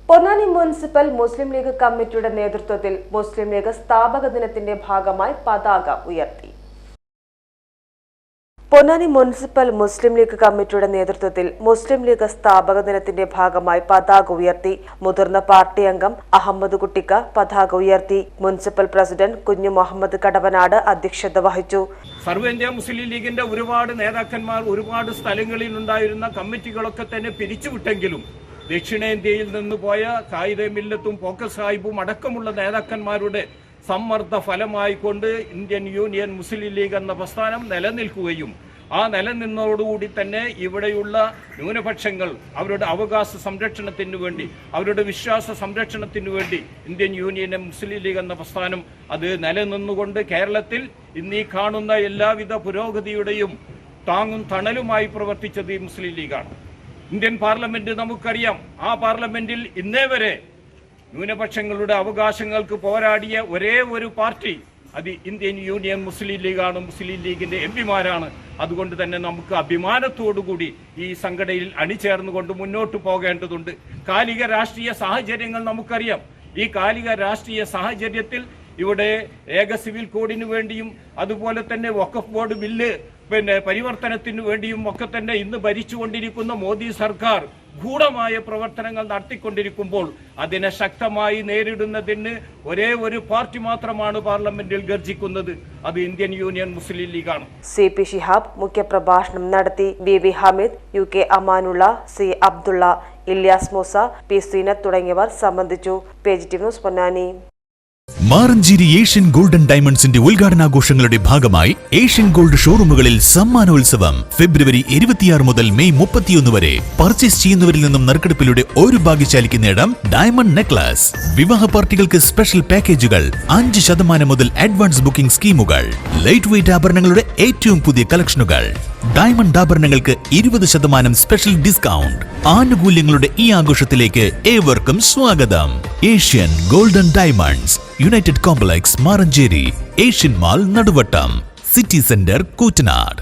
Ponnani municipal മുസ്ലിം league കമ്മിറ്റിയുടെ നേതൃത്വത്തിൽ മുസ്ലിം league സ്ഥാപക ദിനത്തിന്റെ ഭാഗമായി പതാക ഉയർത്തി. പൊന്നാനി മുനിസിപ്പൽ മുസ്ലിം ലീഗ് കമ്മിറ്റിയുടെ നേതൃത്വത്തിൽ മുസ്ലിം ലീഗ് സ്ഥാപക ദിനത്തിന്റെ ഭാഗമായി പതാക ഉയർത്തി. മുതിർന്ന പാർട്ടി അംഗം അഹമ്മദ് കുട്ടിക്ക പതാക ഉയർത്തി. മുനിസിപ്പൽ പ്രസിഡന്റ് കുഞ്ഞു മുഹമ്മദ് കടവനാട് അധ്യക്ഷത വഹിച്ചു. സർവ്വ മുസ്ലിം ലീഗിന്റെ ഒരുപാട് നേതാക്കന്മാർ ഒരുപാട് സ്ഥലങ്ങളിൽ ഉണ്ടായിരുന്ന കമ്മിറ്റികളൊക്കെ തന്നെ പിരിച്ചുവിട്ടെങ്കിലും ദക്ഷിണേന്ത്യയിൽ നിന്ന് പോയ കായിദ മില്ലത്തും പോക്കസ് സാഹിബും അടക്കമുള്ള നേതാക്കന്മാരുടെ സമ്മർദ്ദ ഫലമായിക്കൊണ്ട് ഇന്ത്യൻ യൂണിയൻ മുസ്ലിം ലീഗ് എന്ന പ്രസ്ഥാനം നിലനിൽക്കുകയും ആ നിലനിന്നതോടുകൂടി തന്നെ ഇവിടെയുള്ള ന്യൂനപക്ഷങ്ങൾ അവരുടെ അവകാശ സംരക്ഷണത്തിനു വേണ്ടി, അവരുടെ വിശ്വാസ സംരക്ഷണത്തിനു വേണ്ടി ഇന്ത്യൻ യൂണിയൻ മുസ്ലിം ലീഗ് എന്ന പ്രസ്ഥാനം അത് നിലനിന്നുകൊണ്ട് കേരളത്തിൽ ഇന്നീ കാണുന്ന എല്ലാവിധ പുരോഗതിയുടെയും താങ്ങും തണലുമായി പ്രവർത്തിച്ചത് ഈ മുസ്ലിം ലീഗാണ്. ഇന്ത്യൻ പാർലമെന്റ് നമുക്കറിയാം. ആ പാർലമെന്റിൽ ഇന്നേ വരെ ന്യൂനപക്ഷങ്ങളുടെ അവകാശങ്ങൾക്ക് പോരാടിയ ഒരേ ഒരു പാർട്ടി അത് ഇന്ത്യൻ യൂണിയൻ മുസ്ലിം ലീഗാണ്. മുസ്ലിം ലീഗിന്റെ എംപിമാരാണ്. അതുകൊണ്ട് തന്നെ നമുക്ക് അഭിമാനത്തോടുകൂടി ഈ സംഘടനയിൽ അണിചേർന്നുകൊണ്ട് മുന്നോട്ട് പോകേണ്ടതുണ്ട്. കാലിക രാഷ്ട്രീയ സാഹചര്യങ്ങൾ നമുക്കറിയാം. ഈ കാലിക രാഷ്ട്രീയ സാഹചര്യത്തിൽ ഇവിടെ ഏക സിവിൽ കോഡിന് വേണ്ടിയും അതുപോലെ തന്നെ വഖഫ് ബോർഡ് ബില്ല് പരിവർത്തനത്തിനു വേണ്ടിയും ഒക്കെ തന്നെ ഇന്ന് ഭരിച്ചുകൊണ്ടിരിക്കുന്ന മോദി സർക്കാർ ഗൂഢമായ പ്രവർത്തനങ്ങൾ നടത്തിക്കൊണ്ടിരിക്കുമ്പോൾ അതിനെ ശക്തമായി നേരിടുന്നതിന് ഒരേ ഒരു പാർട്ടി മാത്രമാണ് പാർലമെന്റിൽ ഗർജിക്കുന്നത്. അത് ഇന്ത്യൻ യൂണിയൻ മുസ്ലിം ലീഗാണ്. CP ഷിഹാബ് മുഖ്യപ്രഭാഷണം നടത്തി. BB Hameed, UK Amanullah, C Abdulla, Ilyas Musa, P Zeenath തുടങ്ങിയവർ സംബന്ധിച്ചു. PGTV news Ponnani. Maranchery Asian golden ഡയമണ്ട്സിന്റെ ഉദ്ഘാടനാഘോഷങ്ങളുടെ ഭാഗമായി ഏഷ്യൻ ഗോൾഡ് ഷോറൂമുകളിൽ സമ്മാനോത്സവം ഫെബ്രുവരി 26 മുതൽ മെയ് 31 വരെ. പർച്ചേസ് ചെയ്യുന്നവരിൽ നിന്നും നറുക്കെടുപ്പിലൂടെ ഒരു ഭാഗ്യശാലിക്ക് നേടാം ഡയമണ്ട് നെക്ലസ്. വിവാഹ പാർട്ടികൾക്ക് സ്പെഷ്യൽ പാക്കേജുകൾ, 5% മുതൽ അഡ്വാൻസ് ബുക്കിംഗ് സ്കീമുകൾ, ലൈറ്റ് വെയ്റ്റ് ആഭരണങ്ങളുടെ ഏറ്റവും പുതിയ കളക്ഷനുകൾ, ഡയമണ്ട് ആഭരണങ്ങൾക്ക് 20% സ്പെഷ്യൽ ഡിസ്കൗണ്ട്. ആനുകൂല്യങ്ങളുടെ ഈ ആഘോഷത്തിലേക്ക് ഏവർക്കും സ്വാഗതം. Asian golden diamonds, united complex Maranchery, Asian mall Naduvattam, city centre Koottanad.